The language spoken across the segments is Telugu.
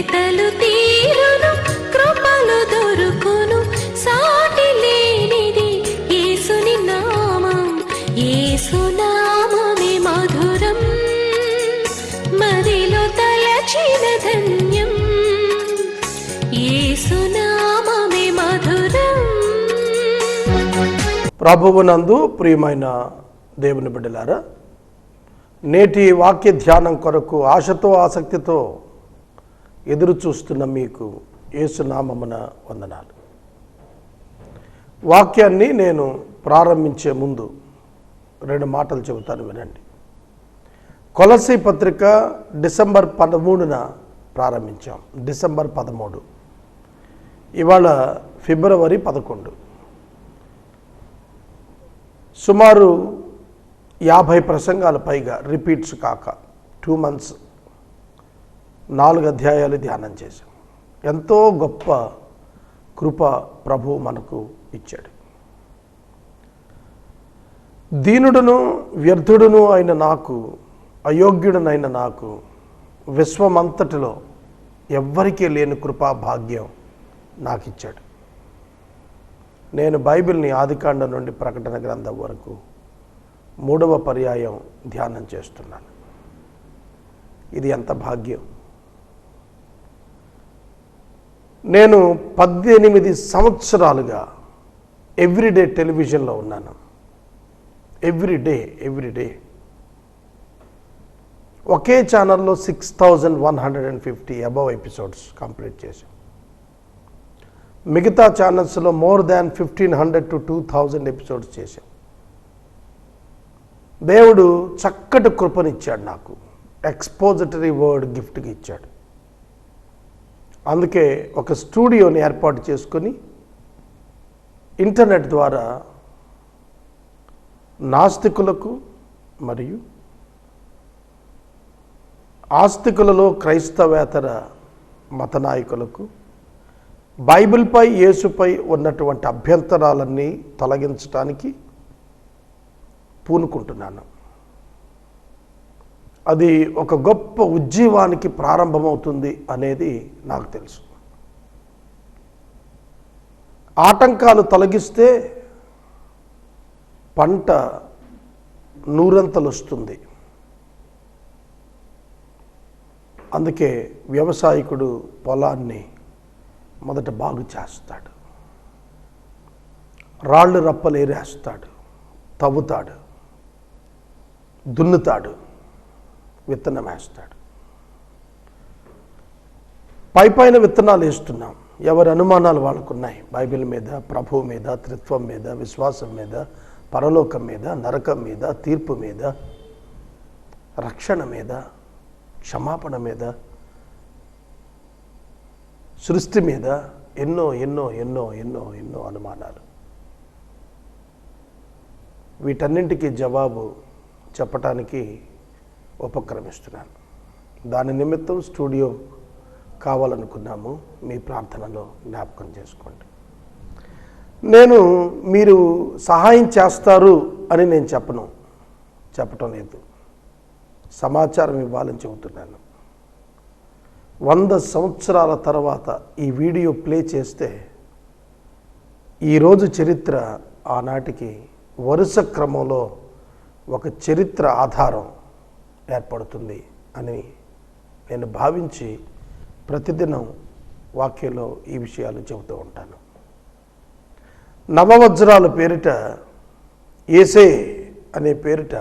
వెతలు తీరును కృపలు దొరుకును సాటి లేనిది యేసుని నామం యేసునామమే మధురం మదిలో తలచిన ధన్యం యేసునామమే మధురం. ప్రభువునందు ప్రియమైన దేవుని బిడ్డలారా, నేటి వాక్య ధ్యానం కొరకు ఆశతో ఆసక్తితో ఎదురు చూస్తున్న మీకు యేసునామమున వందనాలు. వాక్యాన్ని నేను ప్రారంభించే ముందు 2 మాటలు చెబుతాను, వినండి. కొలస్సీ పత్రిక డిసెంబర్ 13న ప్రారంభించాం. డిసెంబర్ 13, ఇవాళ ఫిబ్రవరి 11. సుమారు 50 ప్రసంగాల పైగా రిపీట్స్ కాక 2 months 4 అధ్యాయాలు ధ్యానం చేశాం. ఎంతో గొప్ప కృప ప్రభు మనకు ఇచ్చాడు. దీనుడును వ్యర్థుడును అయిన నాకు, అయోగ్యుడునైన నాకు, విశ్వమంతటిలో ఎవ్వరికీ లేని కృపా భాగ్యం నాకు ఇచ్చాడు. నేను బైబిల్ని ఆదికాండం నుండి ప్రకటన గ్రంథం వరకు 3వ పర్యాయం ధ్యానం చేస్తున్నాను. ఇది ఎంత భాగ్యం! నేను 18 సంవత్సరాలుగా ఎవ్రీడే టెలివిజన్లో ఉన్నాను. ఎవ్రీడే ఒకే ఛానల్లో 6150 అబవ్ ఎపిసోడ్స్ కంప్లీట్ చేశాం. మిగతా ఛానల్స్లో మోర్ దాన్ 1500 to 2000 ఎపిసోడ్స్ చేశాం. దేవుడు చక్కటి కృపనిచ్చాడు నాకు. ఎక్స్పోజిటరీ వర్డ్ గిఫ్ట్గా ఇచ్చాడు. అందుకే ఒక స్టూడియోని ఏర్పాటు చేసుకొని ఇంటర్నెట్ ద్వారా నాస్తికులకు మరియు ఆస్తికులలో క్రైస్తవేతర మత నాయకులకు బైబిల్పై యేసుపై ఉన్నటువంటి అభ్యంతరాలన్నీ తొలగించడానికి పూనుకుంటున్నాను. అది ఒక గొప్ప ఉజ్జీవానికి ప్రారంభమవుతుంది అనేది నాకు తెలుసు. ఆటంకాలు తొలగిస్తే పంట నూరంతలు వస్తుంది. అందుకే వ్యవసాయకుడు పొలాన్ని మొదట బాగు చేస్తాడు, రాళ్ళు రప్పలు ఏరేస్తాడు, తవ్వుతాడు, దున్నుతాడు, విత్తనం వేస్తాడు. పైపైన విత్తనాలు వేస్తున్నాం. ఎవరి అనుమానాలు వాళ్ళకున్నాయి. బైబిల్ మీద, ప్రభువు మీద, త్రిత్వం మీద, విశ్వాసం మీద, పరలోకం మీద, నరకం మీద, తీర్పు మీద, రక్షణ మీద, క్షమాపణ మీద, సృష్టి మీద ఎన్నో ఎన్నో ఎన్నో ఎన్నో ఎన్నో అనుమానాలు. వీటన్నింటికీ జవాబు చెప్పటానికి ఉపక్రమిస్తున్నాను. దాని నిమిత్తం స్టూడియో కావాలనుకున్నాము. మీ ప్రార్థనలో జ్ఞాపకం చేసుకోండి. నేను మీరు సహాయం చేస్తారు అని నేను చెప్పటం లేదు. సమాచారం ఇవ్వాలని చెబుతున్నాను. 100 సంవత్సరాల తర్వాత ఈ వీడియో ప్లే చేస్తే ఈరోజు చరిత్ర ఆనాటికి వరుస క్రమంలో ఒక చరిత్ర ఆధారం ఏర్పడుతుంది అని నేను భావించి ప్రతిదినం వాక్యంలో ఈ విషయాలు చెబుతూ ఉంటాను. నవవజ్రాల పేరిట, ఏసే అనే పేరిట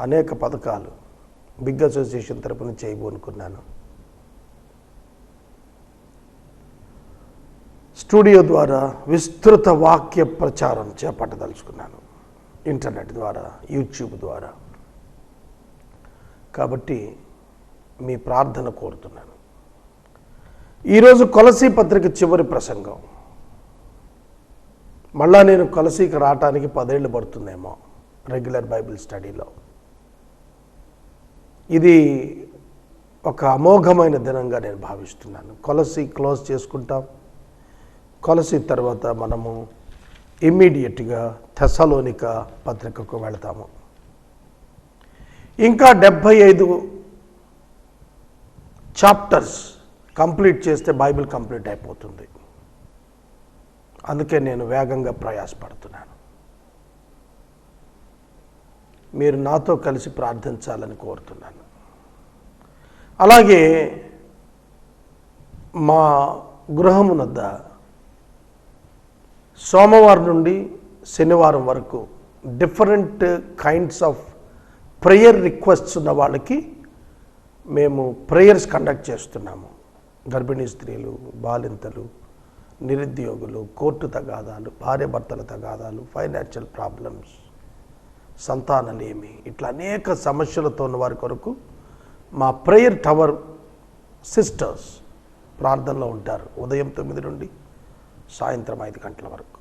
అనేక పథకాలు బిగ్ అసోసియేషన్ తరపున చేయబోనుకున్నాను. స్టూడియో ద్వారా విస్తృత వాక్య ప్రచారం చేపట్టదలుచుకున్నాను. ఇంటర్నెట్ ద్వారా, యూట్యూబ్ ద్వారా. కాబట్టి మీ ప్రార్థన కోరుతున్నాను. ఈరోజు కొలసీ పత్రిక చివరి ప్రసంగం. మళ్ళా నేను కొలసీకి రావటానికి 10 ఏళ్ళు పడుతుందేమో రెగ్యులర్ బైబిల్ స్టడీలో. ఇది ఒక అమోఘమైన దినంగా నేను భావిస్తున్నాను. కొలసీ క్లోజ్ చేసుకుంటాం. కొలసీ తర్వాత మనము ఇమ్మీడియట్గా థెస్సలోనిక పత్రికకు వెళతాము. ఇంకా 75 చాప్టర్స్ కంప్లీట్ చేస్తే బైబిల్ కంప్లీట్ అయిపోతుంది. అందుకే నేను వేగంగా ప్రయాసపడుతున్నాను. మీరు నాతో కలిసి ప్రార్థించాలని కోరుతున్నాను. అలాగే మా గృహమునద్ద సోమవారం నుండి శనివారం వరకు different kinds of prayer requests ఉన్న వాళ్ళకి మేము ప్రేయర్స్ కండక్ట్ చేస్తున్నాము. గర్భిణీ స్త్రీలు, బాలింతలు, నిరుద్యోగులు, కోర్టు తగాదాలు, భార్యాభర్తల తగాదాలు, ఫైనాన్షియల్ ప్రాబ్లమ్స్, సంతానలేమి, ఇట్లా అనేక సమస్యలతో ఉన్న వారి కొరకు మా ప్రేయర్ టవర్ సిస్టర్స్ ప్రార్థనలో ఉంటారు. ఉదయం 9 నుండి సాయంత్రం 5 గంటల వరకు.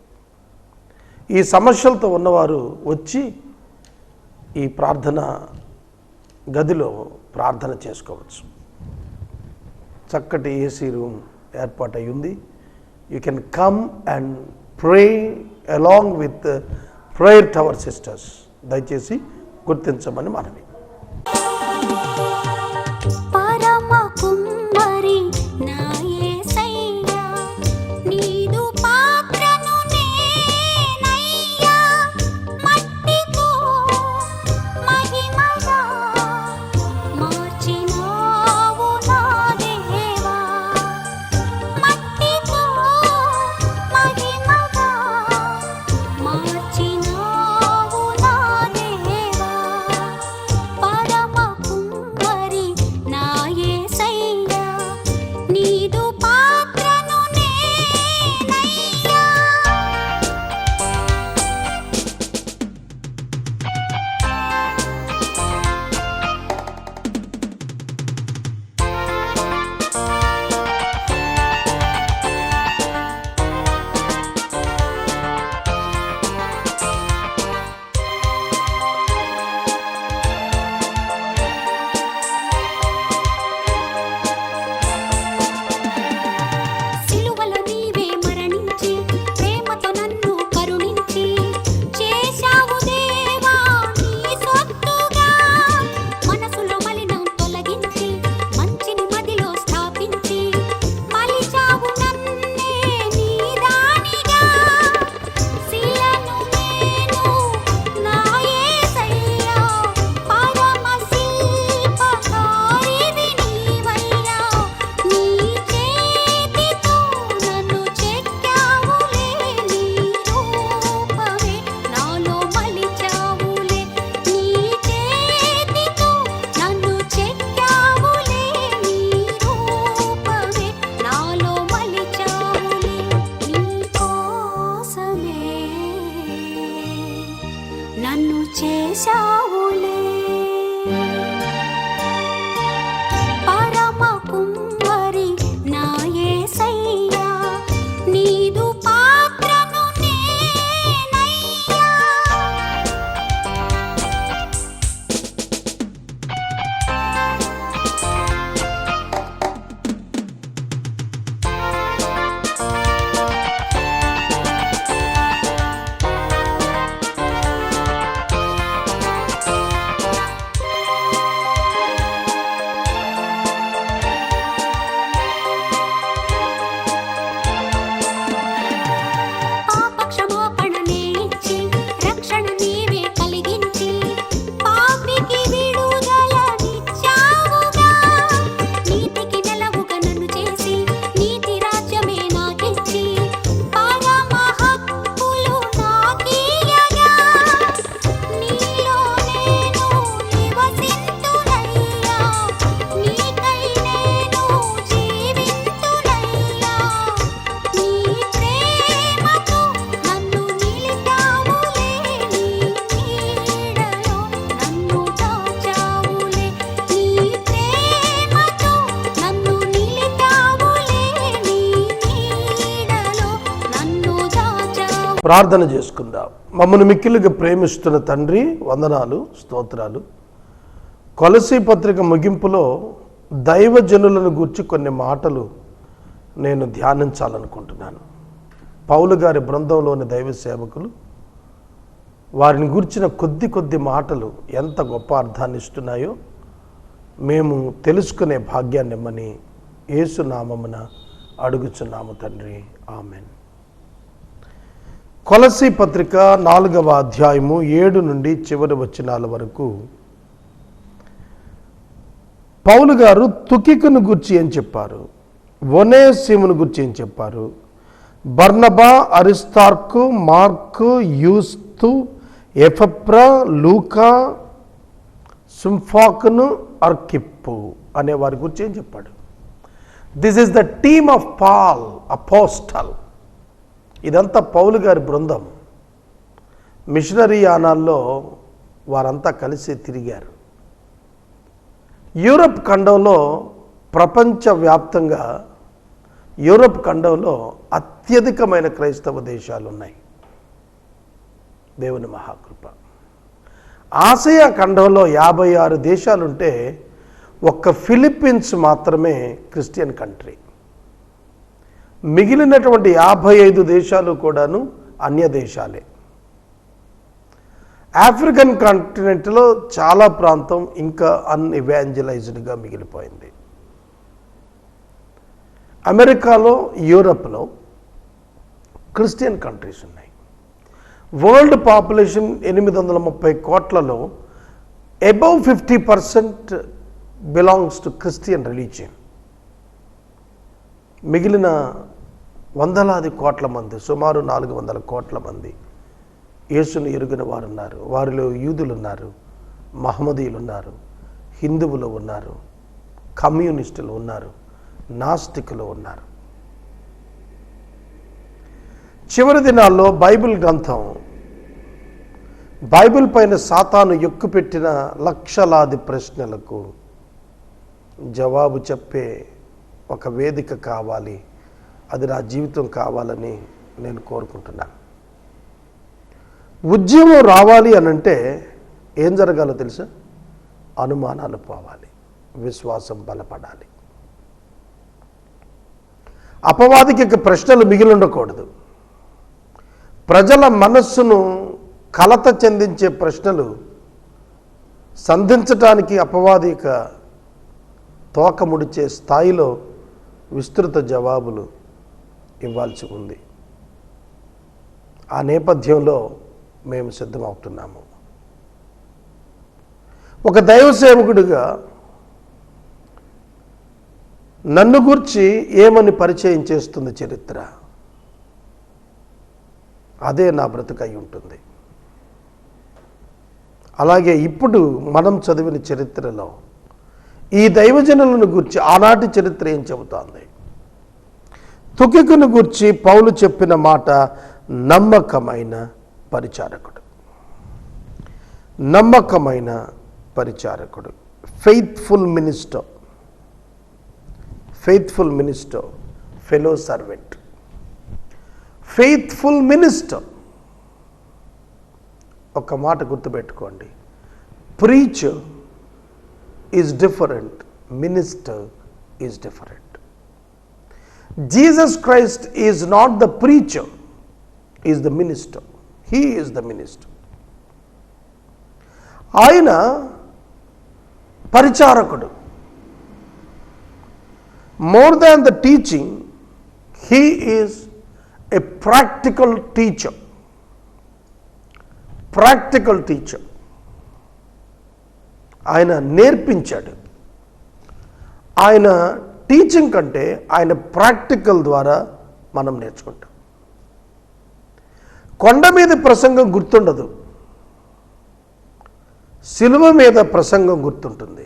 ఈ సమస్యలతో ఉన్నవారు వచ్చి ఈ ప్రార్థన గదిలో ప్రార్థన చేసుకోవచ్చు. చక్కటి ఏసీ రూమ్ ఏర్పాటు అయి ఉంది. You can come and pray along with prayer tower sisters. దయచేసి గుర్తించమని మనవి. పరమ కుమ్మరి నా యేసయ్యా, నీదు పాత్రను నేనయ్యా, మట్టితో మహిమగా మార్చినావు నా దేవా, మట్టితో మహిమగా మార్చినావు నా దేవా, పరమ కుమ్మరి నా యేసయ్యా, నీదు పాత్రను నేనయ్యా. సిలువలో నీవే మరణించి ప్రేమతో నన్ను కరుణించి చేశావు దేవా నీ సొత్తుగా, మనసులో మలినం తొలగించి మంచిని మదిలో స్థాపించి మలిచావు నన్నే నీ దానిగా, శిలను నేను నా యేసయ్యా, పరమ శిల్పకారివి నీవయ్యా, నీ చేతితో నన్ను చెక్కావులే, నీ రూపమే నాలో మలిచావులే, నీ చేతితో నన్ను చెక్కావులే, నీ రూపమే నాలో మలిచావులే, నీ కోసమే నన్ను చేశావులే. పరమ కుమ్మరి నా యేసయ్యా, నీదు పాత్రను నేనయ్యా. పాప క్షమాపణనే ఇచ్చి రక్షణ నీవే కలిగించి పాపికి విడుదలనిచ్చావుగా, నీతికి నెలవుగా నన్ను చేసి నీతి రాజ్యమే నాకిచ్చి పరమ హక్కులు నాకియ్యగా, నీలో నేను నివసింతునయ్యా, నీకై నేను జీవింతునయ్యా, నీ ప్రేమతో నన్ను నిలిపావులే, నీ నీడలో నన్ను దాచావులే, నీ ప్రేమతో నన్ను నిలిపావులే, నీ నీడలో నన్ను దాచావు. ప్రార్థన చేసుకుందాం. మమ్మల్ని మిక్కిలిగా ప్రేమిస్తున్న తండ్రి, వందనాలు, స్తోత్రాలు. కొలసీ పత్రిక ముగింపులో దైవజనులను గూర్చి కొన్ని మాటలు నేను ధ్యానించాలనుకుంటున్నాను. పౌలు గారి బృందంలోని దైవ సేవకులు వారిని గూర్చిన కొద్ది మాటలు ఎంత గొప్ప అర్థాన్ని ఇస్తున్నాయో మేము తెలుసుకునే భాగ్యాన్ని ఇమ్మని యేసు నామమున అడుగుచున్నాము తండ్రి, ఆమెన్. కొలస్సీ పత్రిక 4వ అధ్యాయము 7 నుండి చివరి వచనాల వరకు పౌలు గారు తుకికును గురించి ఏం చెప్పారు, ఒనేసిమును గురించి ఏం చెప్పారు, బర్నబా, అరిస్తార్కు, మార్కు, యూస్తు, ఎపఫ్రా, లూకా, సుంఫాకును, అర్కిప్పు అనే వారి గురించి ఏం చెప్పాడు. This is the team of Paul apostle. ఇదంతా పౌలు గారి బృందం. మిషనరీ యానాల్లో వారంతా కలిసి తిరిగారు. యూరప్ ఖండంలో, ప్రపంచవ్యాప్తంగా యూరప్ ఖండంలో అత్యధికమైన క్రైస్తవ దేశాలు ఉన్నాయి. దేవుని మహాకృప. ఆసియా ఖండంలో 56 దేశాలుంటే ఒక్క ఫిలిప్పీన్స్ మాత్రమే క్రిస్టియన్ కంట్రీ. మిగిలినటువంటి 55 దేశాలు కూడాను అన్య దేశాలే. ఆఫ్రికన్ కాంటినెంట్లో చాలా ప్రాంతం ఇంకా అన్ఇవాంజలైజ్డ్గా మిగిలిపోయింది. అమెరికాలో, యూరప్లో క్రిస్టియన్ కంట్రీస్ ఉన్నాయి. వరల్డ్ పాపులేషన్ 830 కోట్లలో above 50% belongs to Christian religion. మిగిలిన వందలాది కోట్ల మంది, సుమారు 400 కోట్ల మంది యేసును ఎరుగిన వారు ఉన్నారు. వారిలో యూదులు ఉన్నారు, మహమ్మదీయులు ఉన్నారు, హిందువులు ఉన్నారు, కమ్యూనిస్టులు ఉన్నారు, నాస్తికులు ఉన్నారు. చివరి దినాల్లో బైబిల్ గ్రంథం, బైబిల్ పైన సాతాను ఎక్కుపెట్టిన లక్షలాది ప్రశ్నలకు జవాబు చెప్పే ఒక వేదిక కావాలి. అది నా జీవితం కావాలని నేను కోరుకుంటున్నాను. ఉద్యమం రావాలి అనంటే ఏం జరగాలో తెలుసా? అనుమానాలు పోవాలి, విశ్వాసం బలపడాలి. అపవాదికి ప్రశ్నలు మిగిలి ఉండకూడదు. ప్రజల మనస్సును కలత చెందించే ప్రశ్నలు సంధించటానికి అపవాదిక తోక ముడిచే స్థాయిలో విస్తృత జవాబులు ఇవ్వాల్సి ఉంది. ఆ నేపథ్యంలో మేము సిద్ధమవుతున్నాము. ఒక దైవ సేవకుడిగా నన్ను గూర్చి ఏమని పరిచయం చేస్తుంది చరిత్ర? అదే నా బ్రతుకై ఉంటుంది. అలాగే ఇప్పుడు మనం చదివిన చరిత్రలో ఈ దైవజనులను గూర్చి ఆనాటి చరిత్ర ఏం చెబుతోంది? తుకికును గూర్చి పౌలు చెప్పిన మాట నమ్మకమైన పరిచారకుడు. నమ్మకమైన పరిచారకుడు, faithful minister, faithful minister, fellow servant. Faithful minister. ఒక మాట గుర్తుపెట్టుకోండి, preacher is different, minister is different. Jesus Christ is not the preacher, is the minister. He is the minister. ఆయన పరిచారకుడు. More than the teaching, he is a practical teacher. Practical teacher. ఆయన నేర్పించాడు. ఆయన టీచింగ్ కంటే ఆయన ప్రాక్టికల్ ద్వారా మనం నేర్చుకుంటాం. కొండ మీద ప్రసంగం గుర్తుండదు, సిలువ మీద ప్రసంగం గుర్తుంటుంది.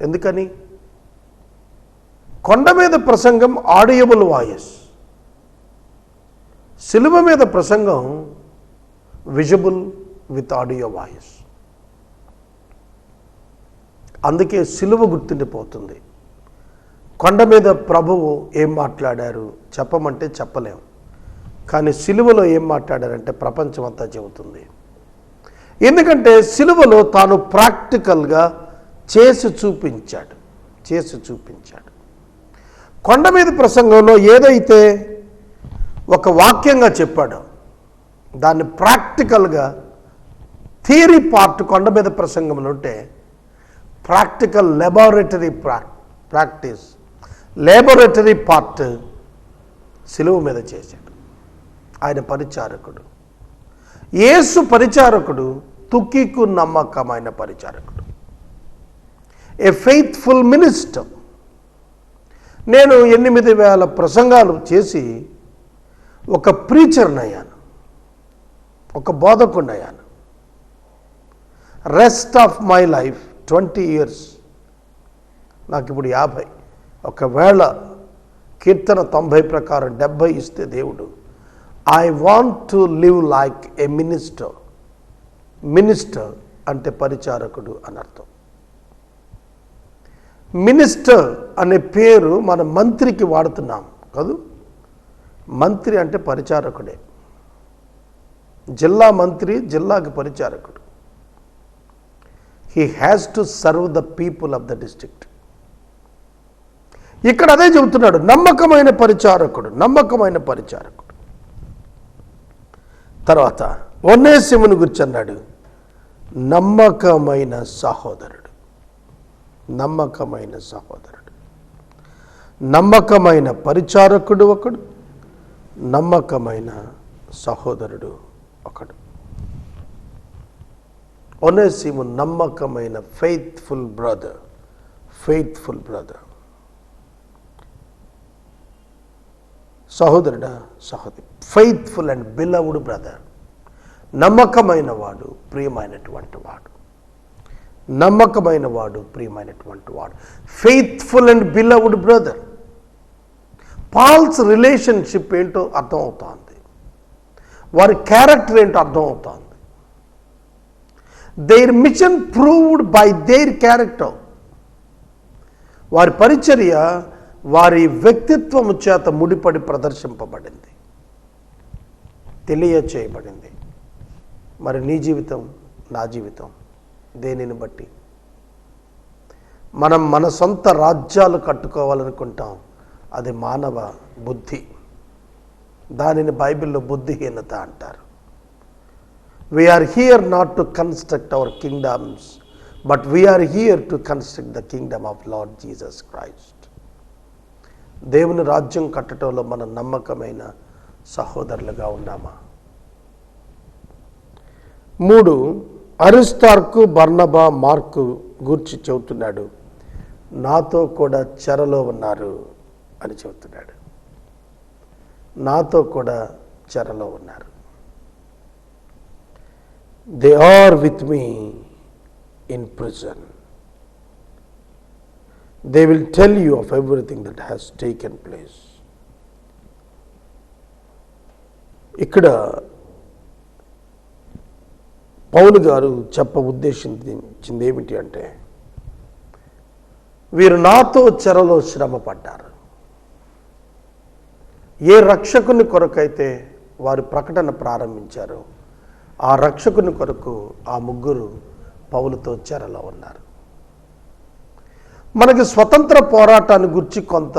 ఎందుకని? కొండ మీద ప్రసంగం ఆడియబుల్ వాయిస్, సిలువ మీద ప్రసంగం విజిబుల్ విత్ ఆడియో వాయిస్. అందుకే సిలువ గుర్తుండిపోతుంది. కొండ మీద ప్రభువు ఏం మాట్లాడారు చెప్పమంటే చెప్పలేము, కానీ సిలువలో ఏం మాట్లాడారంటే ప్రపంచం అంతా చెబుతుంది. ఎందుకంటే సిలువలో తాను ప్రాక్టికల్గా చేసి చూపించాడు. కొండ మీద ప్రసంగంలో ఏదైతే ఒక వాక్యంగా చెప్పాడో దాన్ని ప్రాక్టికల్గా, థియరీ పార్ట్ కొండ మీద ప్రసంగంలో ఉంటే practical laboratory practice, laboratory part సిలువ మీద చేశాడు. ఆయన పరిచారకుడు. యేసు పరిచారకుడు, తుకికు నమ్మకమైన పరిచారకుడు, ఏ ఫెయిత్ఫుల్ మినిస్టర్. నేను 8,000 ప్రసంగాలు చేసి ఒక ప్రీచర్ని అయ్యాను, ఒక బోధకుడిని అయ్యాను. Rest of my life 20 years, నాకు ఇప్పుడు 50. ఒకవేళ కీర్తన 90 ప్రకారం 70 ఇస్తే దేవుడు, I want to live like A minister. Minister అంటే పరిచారకుడు అని అర్థం. మినిస్టర్ అనే పేరు మన మంత్రికి వాడుతున్నాం కాదు. మంత్రి అంటే పరిచారకుడే. జిల్లా మంత్రి జిల్లాకి పరిచారకుడు. He has to serve the people of the district. ఇక్కడ అదే చెబుతున్నాడు, నమ్మకమైన పరిచారకుడు, నమ్మకమైన పరిచారకుడు. తర్వాత ఒనేసిమును గురించి అన్నాడు, నమ్మకమైన సహోదరుడు. నమ్మకమైన సహోదరుడు, నమ్మకమైన పరిచారకుడు ఒకడు, నమ్మకమైన సహోదరుడు ఒకడు. ఒనేసిము నమ్మకమైన ఫెయిత్ఫుల్ బ్రదర్. ఫెయిత్ఫుల్ బ్రదర్, సహోదరుడా, సహోదరి. Faithful and beloved brother. నమ్మకమైన వాడు, ప్రియమైనటువంటి వాడు. నమ్మకమైన వాడు, ప్రియమైనటువంటి వాడు. Faithful and beloved brother. Paul's relationship ఏంటో అర్థం అవుతుంది, వారి క్యారెక్టర్ ఏంటో అర్థం అవుతుంది. Their mission proved by their character. వారి పరిచర్య వారి వ్యక్తిత్వము చేత ముడిపడి ప్రదర్శింపబడింది, తెలియచేయబడింది. మరి నీ జీవితం, నా జీవితం దేనిని బట్టి? మనం మన సొంత రాజ్యాలు కట్టుకోవాలనుకుంటాం, అది మానవ బుద్ధి. దానిని బైబిల్లో బుద్ధిహీనత అంటారు. We're here not to construct our kingdoms, but we're here to construct the kingdom of Lord Jesus Christ. దేవుని రాజ్యం కట్టడంలో మనం నమ్మకమైన సహోదరులుగా ఉన్నామా? 3, అరిస్తార్కు, బర్నబా, మార్కు గూర్చి చెబుతున్నాడు, నాతో కూడా చెరలో ఉన్నారు అని చెబుతున్నాడు. నాతో కూడా చెరలో ఉన్నారు. They are with me in prison. They will tell you of everything that has taken place. ఇక్కడ పౌలు గారు ఉద్దేశించింది ఏమిటి అంటే, వీరు నాతో చెరలో శ్రమ పడ్డారు. ఏ రక్షకుని కొరకైతే వారు ప్రకటన ప్రారంభించారో ఆ రక్షకుని కొరకు ఆ ముగ్గురు పౌలుతో చెరలో ఉన్నారు. మనకి స్వతంత్ర పోరాటాన్ని గురించి కొంత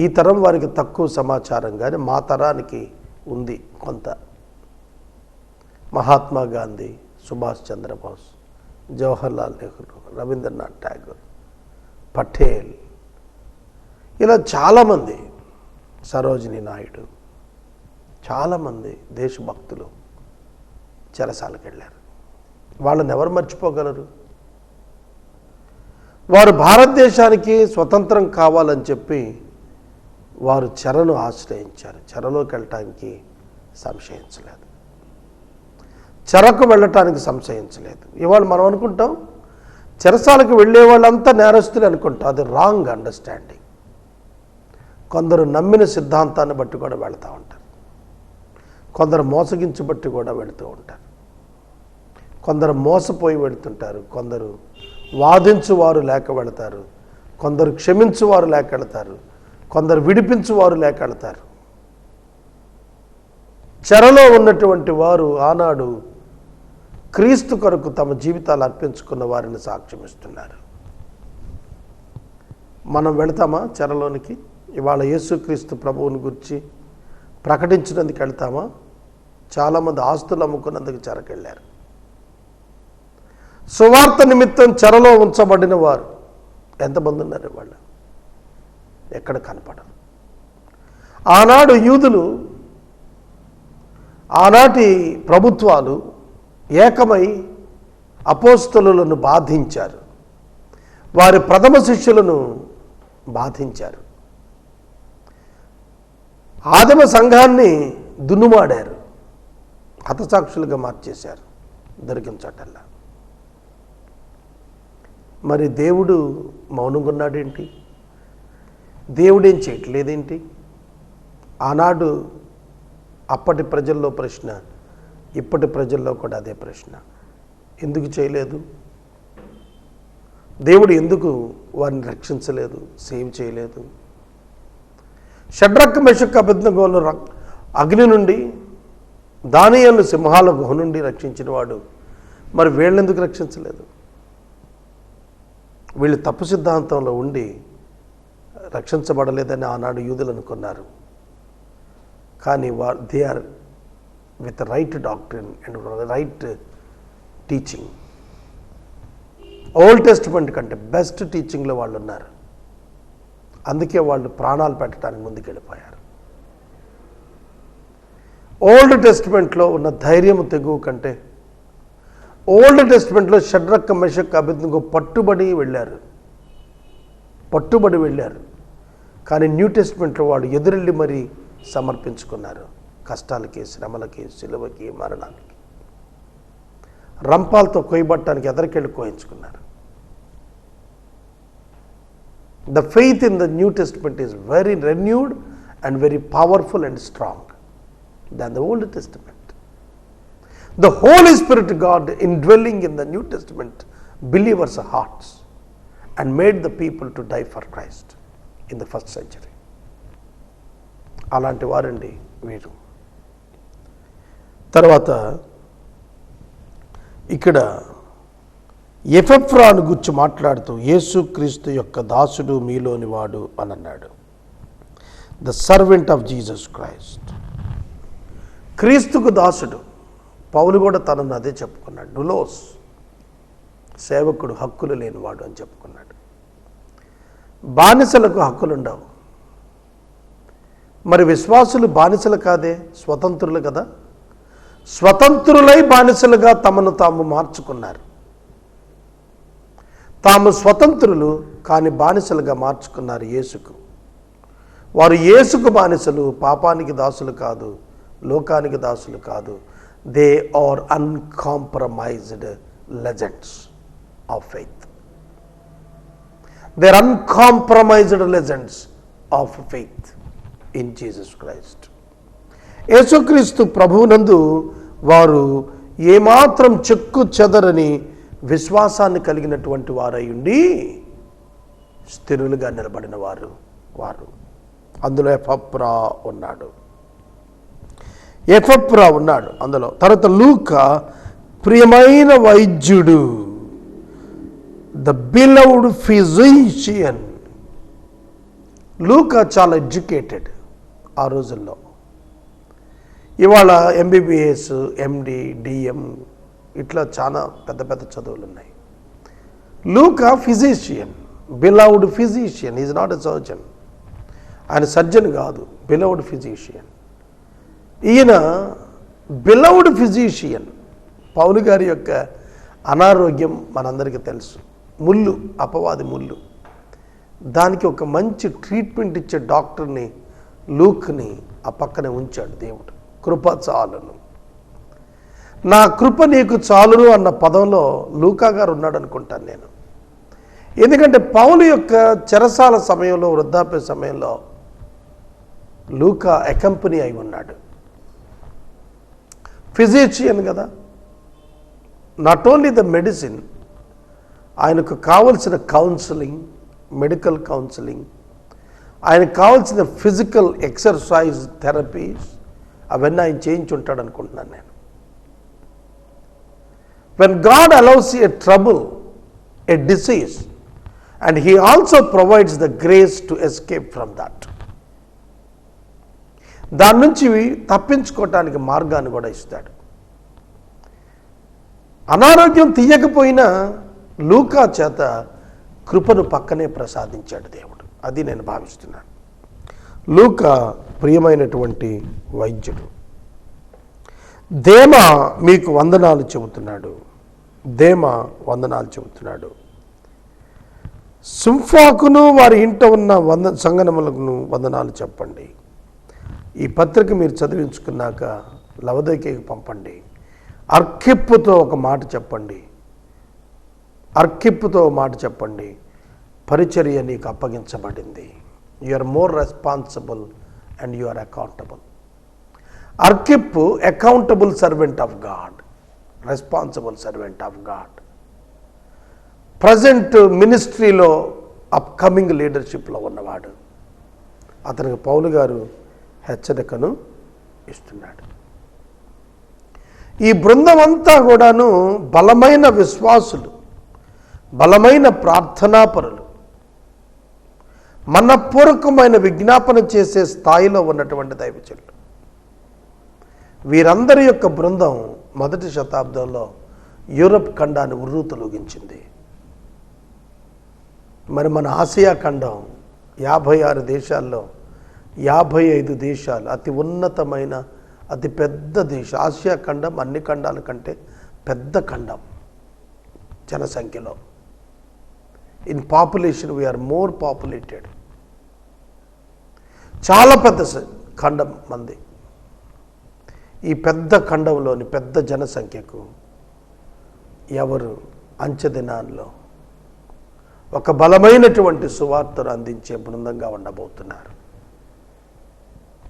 ఈ తరం వారికి తక్కువ సమాచారం, కానీ మా తరానికి ఉంది కొంత. మహాత్మా గాంధీ, సుభాష్ చంద్రబోస్, జవహర్లాల్ నెహ్రూ, రవీంద్రనాథ్ ఠాగూర్, పటేల్, ఇలా చాలామంది, సరోజిని నాయుడు, చాలామంది దేశభక్తులు చెరసాలకు వెళ్ళారు. వాళ్ళని ఎవరు మర్చిపోగలరు? వారు భారతదేశానికి స్వతంత్రం కావాలని చెప్పి వారు చెరను ఆశ్రయించారు. చెరలోకి వెళ్ళటానికి సంశయించలేదు, చెరకు వెళ్ళటానికి సంశయించలేదు. ఇవాళ మనం అనుకుంటాం చెరసాలకు వెళ్ళే వాళ్ళంతా నేరస్తులు అనుకుంటాం. అది రాంగ్ అండర్స్టాండింగ్. కొందరు నమ్మిన సిద్ధాంతాన్ని బట్టి కూడా వెళుతూ ఉంటారు, కొందరు మోసగించబట్టి కూడా వెళుతూ ఉంటారు, కొందరు మోసపోయి వెళుతుంటారు, కొందరు వాదించువారు లేక వెళతారు, కొందరు క్షమించువారు లేక వెళతారు, కొందరు విడిపించువారు లేక వెళతారు. చెరలో ఉన్నటువంటి వారు ఆనాడు క్రీస్తు కొరకు తమ జీవితాలు అర్పించుకున్న వారిని సాక్ష్యమిస్తున్నారు. మనం వెళతామా చెరలోనికి? ఇవాళ యేసుక్రీస్తు ప్రభువుని గురించి ప్రకటించినందుకు వెళ్తామా? చాలామంది ఆస్తులు అమ్ముకున్నందుకు చెరకెళ్ళారు. సువార్త నిమిత్తం చెరలో ఉంచబడిన వారు ఎంతమంది ఉన్నారు వాళ్ళు? ఎక్కడ కనపడరు. ఆనాడు యూదులు, ఆనాటి ప్రభుత్వాలు ఏకమై అపోస్తలులను బాధించారు. వారి ప్రథమ శిష్యులను బాధించారు. ఆదిమ సంఘాన్ని దున్నుమాడారు, హతసాక్షులుగా మార్చేశారు దొరికిన చోటల్లా. మరి దేవుడు మౌనంగా ఉన్నాడేంటి? దేవుడేం చేయట్లేదేంటి? ఆనాడు అప్పటి ప్రజల్లో ప్రశ్న, ఇప్పటి ప్రజల్లో కూడా అదే ప్రశ్న. ఎందుకు చేయలేదు? దేవుడు ఎందుకు వారిని రక్షించలేదు, సేవ్ చేయలేదు? షడ్రక్ మెషక్ అబేద్నెగోను అగ్ని నుండి, దానియేలును సింహాల గుహ నుండి రక్షించిన వాడు మరి వీళ్ళెందుకు రక్షించలేదు? వీళ్ళు తప్పు సిద్ధాంతంలో ఉండి రక్షించబడలేదని ఆనాడు యూదులు అనుకున్నారు. కానీ they are with right doctrine and right teaching. Old Testament కంటే బెస్ట్ టీచింగ్లో వాళ్ళు ఉన్నారు. అందుకే వాళ్ళు ప్రాణాలు పెట్టడానికి ముందుకెళ్ళిపోయారు. ఓల్డ్ టెస్టిమెంట్లో ఉన్న ధైర్యం తెగువ కంటే ఓల్డ్ టెస్టిమెంట్లో షడ్రక్ మెషక్ అబేద్నెగో పట్టుబడి వెళ్ళారు. కానీ న్యూ టెస్టిమెంట్లో వాళ్ళు ఎదురెళ్ళి మరీ సమర్పించుకున్నారు. కష్టాలకి, శ్రమలకి, సిలువకి, మరణానికి, రంపాలతో కొయ్యబట్టడానికి ఎదరికెళ్ళి కోయించుకున్నారు. The faith in the New Testament is very renewed and very powerful and strong than the Old Testament. The Holy Spirit God indwelling in the New Testament believers' hearts and made the people to die for Christ in the first century. అలాంటి వారండి వీరు. తర్వాత ఇక్కడ ఎఫెఫ్రాను గురించి మాట్లాడుతూ యేసుక్రీస్తు యొక్క దాసుడు మీలోని వాడు అని అన్నాడు. The servant of Jesus Christ, క్రీస్తుకు దాసుడు. పౌలు కూడా తనను అదే చెప్పుకున్నాడు. డులోస్, సేవకుడు, హక్కులు లేనివాడు అని చెప్పుకున్నాడు. బానిసలకు హక్కులు ఉండవు. మరి విశ్వాసులు బానిసలు కాదే, స్వతంత్రులు కదా. స్వతంత్రులై బానిసలుగా తమను తాము మార్చుకున్నారు. తాము స్వతంత్రులు కానీ బానిసలుగా మార్చుకున్నారు యేసుకు. వారు యేసుకు బానిసలు, పాపానికి దాసులు కాదు, లోకానికి దాసులు కాదు. They are uncompromised legends of faith. They are uncompromised legends of faith in Jesus Christ. యేసుక్రీస్తు ప్రభువునందు వారు ఏమాత్రం చెక్కు చెదరని విశ్వాసాన్ని కలిగినటువంటి వారై ఉండి స్థిరులుగా నిలబడిన వారు. అందులో ఎఫెఫ్రా ఉన్నాడు అందులో. తర్వాత లూకా ప్రియమైన వైద్యుడు, ద బిలవ్డ్ ఫిజిషియన్. లూకా చాలా ఎడ్యుకేటెడ్ ఆ రోజుల్లో. ఇవాళ ఎంబీబీఎస్, ఎండి, డిఎం ఇట్లా చాలా పెద్ద పెద్ద చదువులు ఉన్నాయి. లూకా physician, beloved physician. Is not a surgeon. ఆయన సర్జన్ కాదు, బిలవ్డ్ ఫిజిషియన్. ఈయన బిలవ్డ్ ఫిజిషియన్. పౌలు గారి యొక్క అనారోగ్యం మనందరికీ తెలుసు. ముళ్ళు, అపవాది ముళ్ళు. దానికి ఒక మంచి ట్రీట్మెంట్ ఇచ్చే డాక్టర్ని, లూక్ని ఆ పక్కనే ఉంచాడు దేవుడు. కృప చాలును, నా కృప నీకు చాలును అన్న పదంలో లూకా గారు ఉన్నాడు అనుకుంటాను నేను. ఎందుకంటే పౌలు యొక్క చెరసాల సమయంలో, వృద్ధాప్య సమయంలో లూకా అకంపెనీ అయి ఉన్నాడు. ఫిజిషియన్ కదా. నాట్ ఓన్లీ ద మెడిసిన్, ఆయనకు కావలసిన కౌన్సిలింగ్, మెడికల్ కౌన్సిలింగ్, ఆయనకు కావాల్సిన ఫిజికల్ ఎక్సర్సైజ్ థెరపీస్ అవన్నీ ఆయన చేయించుంటాడు అనుకుంటున్నాను నేను. When God allows a trouble, a disease, and He also provides the grace to escape from that. దాని నుంచి తప్పించుకోవటానికి మార్గాన్ని కూడా ఇస్తాడు. అనారోగ్యం తీయకపోయినా లూకా చేత కృపను పక్కనే ప్రసాదించాడు దేవుడు. అది నేను భావిస్తున్నాను. లూకా ప్రియమైనటువంటి వైద్యుడు. దేమ మీకు వందనాలు చెబుతున్నాడు. దేమ వందనాలు చెబుతున్నాడు. సింఫాకును వారి ఇంట ఉన్న సంగనములకు వందనాలు చెప్పండి. ఈ పత్రిక మీరు చదివించుకున్నాక లవదొకీకి పంపండి. అర్కిప్పుతో ఒక మాట చెప్పండి. అర్కిప్పుతో మాట చెప్పండి. పరిచర్య నీకు అప్పగించబడింది. You are more responsible and you are accountable. అర్కిప్పు accountable servant of God, responsible servant of God. Present మినిస్ట్రీలో అప్కమింగ్ లీడర్షిప్లో ఉన్నవాడు. అతనికి పౌలు గారు హెచ్చరికను ఇస్తున్నాడు. ఈ బృందం అంతా కూడాను బలమైన విశ్వాసులు, బలమైన ప్రార్థనాపరులు, మనపూర్వకమైన విజ్ఞాపన చేసే స్థాయిలో ఉన్నటువంటి దైవజనులు. వీరందరి యొక్క బృందం మొదటి శతాబ్దంలో యూరప్ ఖండాన్ని ఉర్రూతలూగించింది. మరి మన ఆసియా ఖండం 56 దేశాల్లో 55 దేశాలు అతి ఉన్నతమైన అతి పెద్ద దేశం. ఆసియా ఖండం అన్ని ఖండాల కంటే పెద్ద ఖండం జనసంఖ్యలో. In population we are more populated. చాలా పెద్ద ఖండం మంది. ఈ పెద్ద ఖండంలోని పెద్ద జనసంఖ్యకు ఎవరు అంచెదినాల్లో ఒక బలమైనటువంటి సువార్తను అందించే బృందంగా ఉండబోతున్నారు.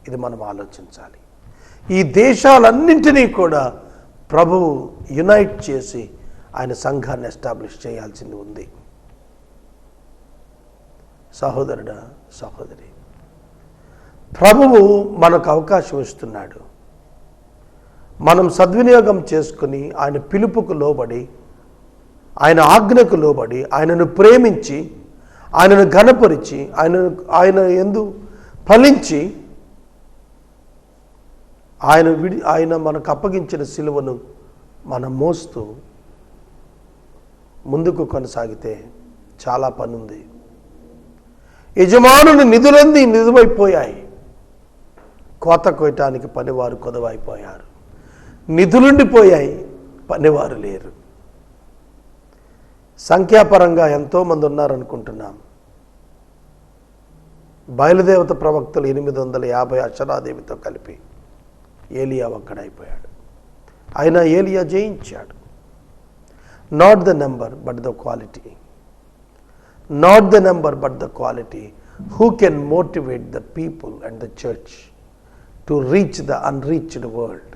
ఇది మనం ఆలోచించాలి. ఈ దేశాలన్నింటినీ కూడా ప్రభువు యునైట్ చేసి ఆయన సంఘాన్ని ఎస్టాబ్లిష్ చేయాల్సింది ఉంది. సహోదరుడా, సహోదరి, ప్రభువు మనకు అవకాశం ఇస్తున్నాడు. మనం సద్వినియోగం చేసుకుని ఆయన పిలుపుకు లోబడి, ఆయన ఆజ్ఞకు లోబడి, ఆయనను ప్రేమించి, ఆయనను ఘనపరిచి, ఆయన యందు ఫలించి, ఆయన మనకు అప్పగించిన సిలువను మనం మోస్తూ ముందుకు కొనసాగితే చాలా పని ఉంది. యజమానుని నిధులన్నీ నిధువైపోయాయి. కోత కోయటానికి పనివారు కొదవైపోయారు. నిధులుండిపోయాయి, పనివారు లేరు. సంఖ్యాపరంగా ఎంతోమంది ఉన్నారనుకుంటున్నాం. బయలుదేవత ప్రవక్తలు 850 అక్షరాదేవితో కలిపి ఏలియా ఒక్కడైపోయాడు. అయినా ఏలియా జయించాడు. Not the number but the quality. Not the number but the quality. Who can motivate the people and the church to reach the unreached world.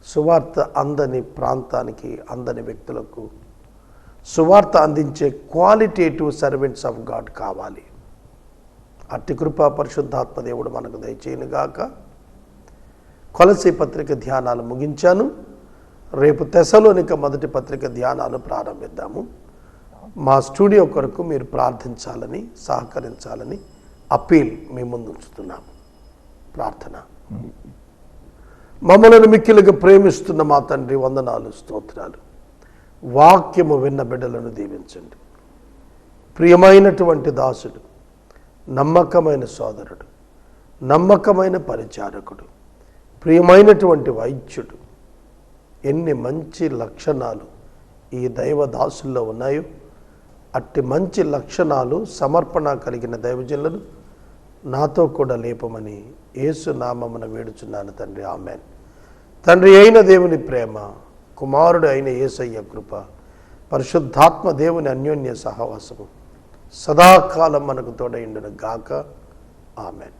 సువార్త అందని ప్రాంతానికి, అందని వ్యక్తులకు సువార్త అందించే క్వాలిటేటివ్ సర్వెంట్స్ ఆఫ్ గాడ్ కావాలి. అట్టి కృపా పరిశుద్ధాత్మ దేవుడు మనకు దయచేయునుగాక. కొలసీ పత్రిక ధ్యానాలు ముగించాను. రేపు తెస్సలోనిక మొదటి పత్రిక ధ్యానాలు ప్రారంభిద్దాము. మా స్టూడియో కొరకు మీరు ప్రార్థించాలని, సహకరించాలని అప్పీల్ మీ ముందు ఉంచుతున్నాము. ప్రార్థన. మమ్మల్ని మిక్కిలిగా ప్రేమిస్తున్న మా తండ్రి, వందనాలు, స్తోత్రాలు. వాక్యము విన్న బిడ్డలను దీవించండి. ప్రియమైనటువంటి దాసుడు, నమ్మకమైన సోదరుడు, నమ్మకమైన పరిచారకుడు, ప్రియమైనటువంటి వైద్యుడు, ఎన్ని మంచి లక్షణాలు ఈ దైవ దాసుల్లో ఉన్నాయో అట్టి మంచి లక్షణాలు, సమర్పణ కలిగిన దైవజనులను నాతో కూడా లేపమని యేసు నామమున వేడుచున్నాను తండ్రి. ఆమేన్. తండ్రి అయిన దేవుని ప్రేమ, కుమారుడు అయిన యేసయ్య కృప, పరిశుద్ధాత్మ దేవుని అన్యోన్య సహవాసము సదాకాలం మనకు తోడైండును గాక. ఆమేన్.